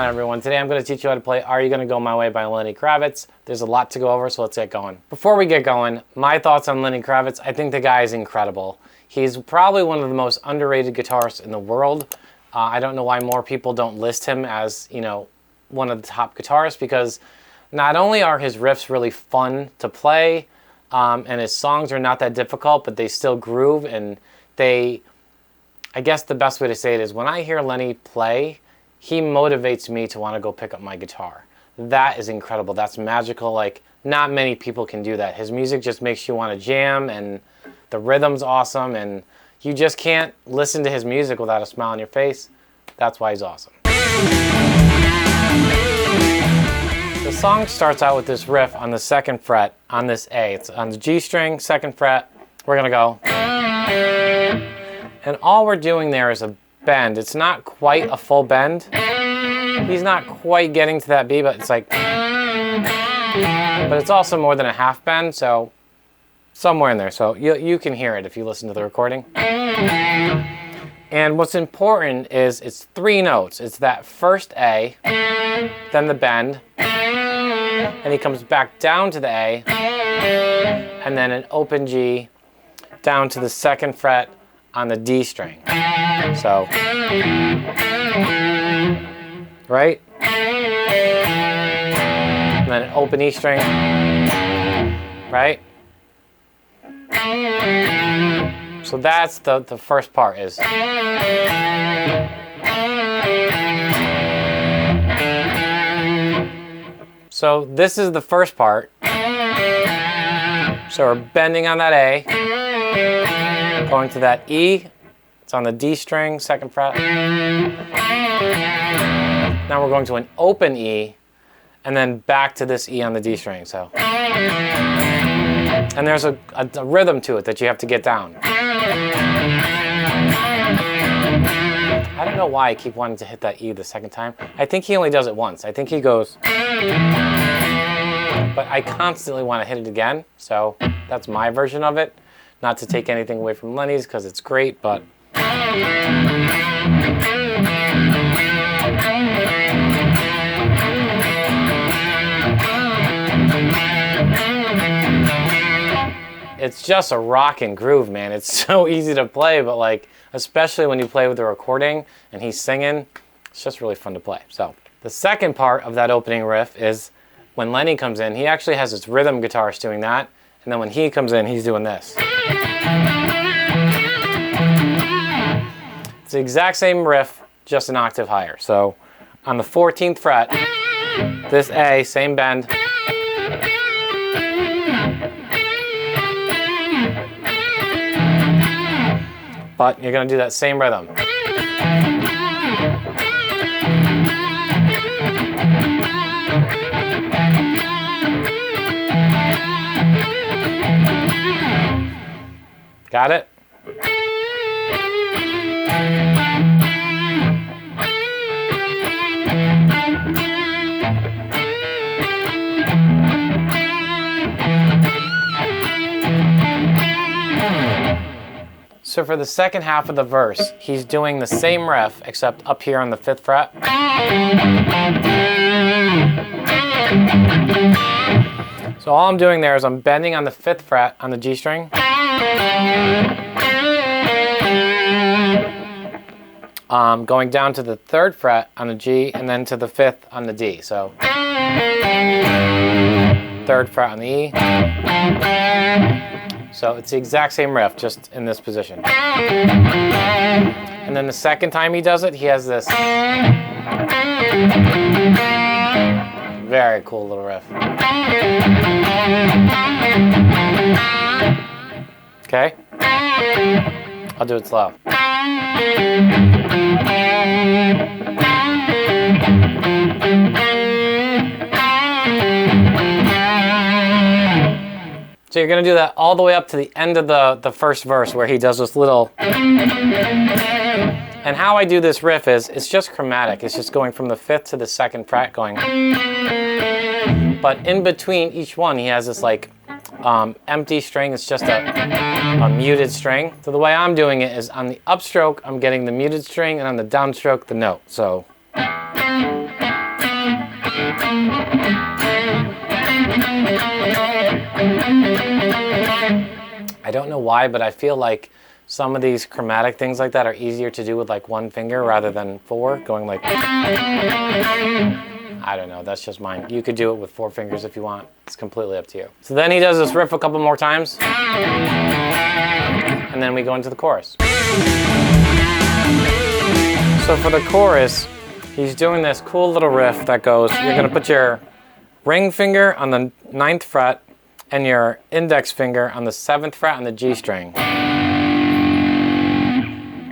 on, everyone? Today I'm going to teach you how to play Are You Gonna Go My Way by Lenny Kravitz. There's a lot to go over, so let's get going. Before we get going, my thoughts on Lenny Kravitz. I think the guy is incredible. He's probably one of the most underrated guitarists in the world. I don't know why more people don't list him as, one of the top guitarists, because not only are his riffs really fun to play, and his songs are not that difficult, but they still groove, and I guess the best way to say it is when I hear Lenny play, he motivates me to want to go pick up my guitar. That is incredible. That's magical. Like, not many people can do that. His music just makes you want to jam, and the rhythm's awesome, and you just can't listen to his music without a smile on your face. That's why he's awesome. The song starts out with this riff on the 2nd fret on this A. It's on the G string, 2nd fret. We're gonna go. And all we're doing there is a bend. It's not quite a full bend. He's not quite getting to that B, but it's like, but it's also more than a half bend, so somewhere in there. So you can hear it if you listen to the recording. And what's important is it's 3 notes. It's that first A, then the bend, and he comes back down to the A, and then an open G down to the 2nd fret on the D string. So, right? And then an open E string, right? So that's the first part is. So this is the first part. So we're bending on that A, going to that E, it's on the D string, 2nd fret. Now we're going to an open E, and then back to this E on the D string, so. And there's a rhythm to it that you have to get down. I don't know why I keep wanting to hit that E the 2nd time. I think he only does it once. I think he goes, but I constantly want to hit it again, so that's my version of it. Not to take anything away from Lenny's, because it's great, but it's just a rock and groove, man. It's so easy to play, but like, especially when you play with the recording and he's singing, it's just really fun to play. So the second part of that opening riff is when Lenny comes in. He actually has his rhythm guitarist doing that, and then when he comes in, he's doing this. It's the exact same riff, just an octave higher. So on the 14th fret, this A, same bend. But you're going to do that same rhythm. Got it? So for the second half of the verse, he's doing the same riff, except up here on the 5th fret. So all I'm doing there is I'm bending on the 5th fret on the G string. Going down to the 3rd fret on the G, and then to the 5th on the D. So 3rd fret on the E. So it's the exact same riff, just in this position. And then the second time he does it, he has this very cool little riff. Okay? I'll do it slow. So you're going to do that all the way up to the end of the first verse where he does this little. And how I do this riff is, it's just chromatic. It's just going from the 5th to the 2nd fret going. But in between each one, he has this like empty string. It's just a muted string. So the way I'm doing it is on the upstroke, I'm getting the muted string, and on the downstroke, the note. So. I don't know why, but I feel like some of these chromatic things like that are easier to do with like one finger rather than four, going like, I don't know, that's just mine. You could do it with 4 fingers if you want. It's completely up to you. So then he does this riff a couple more times, and then we go into the chorus. So for the chorus, he's doing this cool little riff that goes, you're gonna put your ring finger on the 9th fret and your index finger on the 7th fret on the G string.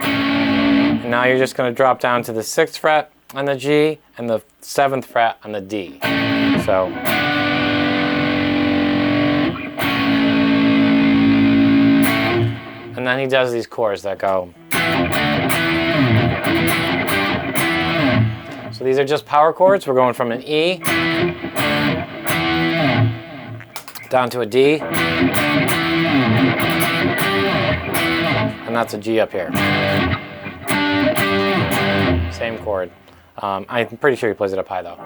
And now you're just gonna drop down to the 6th fret on the G and the 7th fret on the D. So. And then he does these chords that go. So these are just power chords. We're going from an E down to a D, and that's a G up here. Same chord. I'm pretty sure he plays it up high though.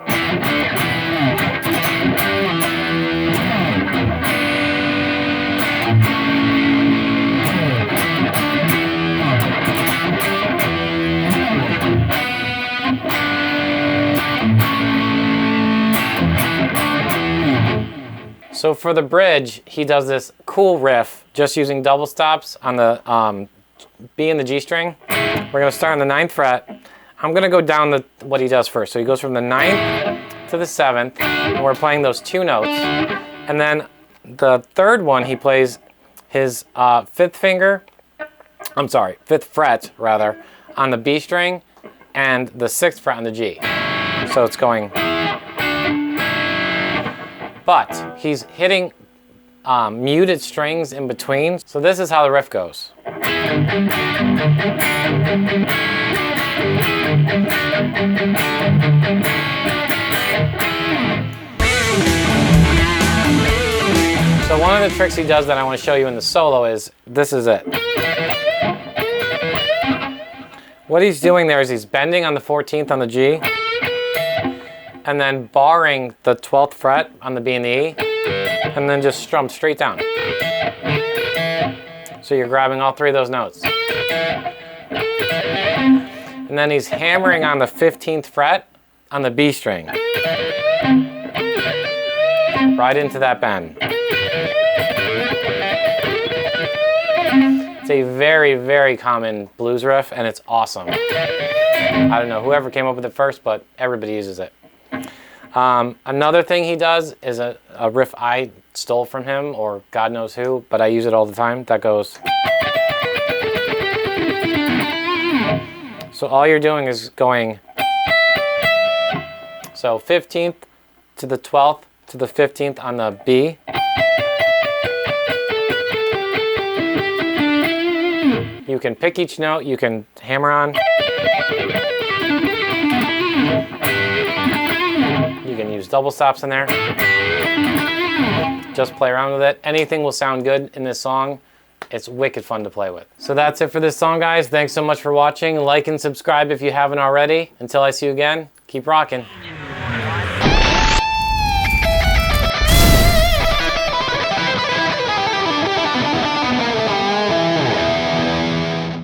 So for the bridge, he does this cool riff just using double stops on the B and the G string. We're going to start on the 9th fret. I'm going to go down what he does first. So he goes from the 9th to the 7th, and we're playing those 2 notes. And then the 3rd one, he plays his 5th fret rather, on the B string and the 6th fret on the G. So it's going, but he's hitting muted strings in between. So this is how the riff goes. So one of the tricks he does that I want to show you in the solo is, this is it. What he's doing there is he's bending on the 14th on the G, and then barring the 12th fret on the B and the E, and then just strum straight down. So you're grabbing all 3 of those notes. And then he's hammering on the 15th fret on the B string. Right into that bend. It's a very, very common blues riff, and it's awesome. I don't know whoever came up with it first, but everybody uses it. Another thing he does is a riff I stole from him, or God knows who, but I use it all the time, that goes. So all you're doing is going, so 15th to the 12th to the 15th on the B. You can pick each note, you can hammer on. You can use double stops in there. Just play around with it. Anything will sound good in this song. It's wicked fun to play with. So that's it for this song, guys. Thanks so much for watching. Like and subscribe if you haven't already. Until I see you again, keep rocking.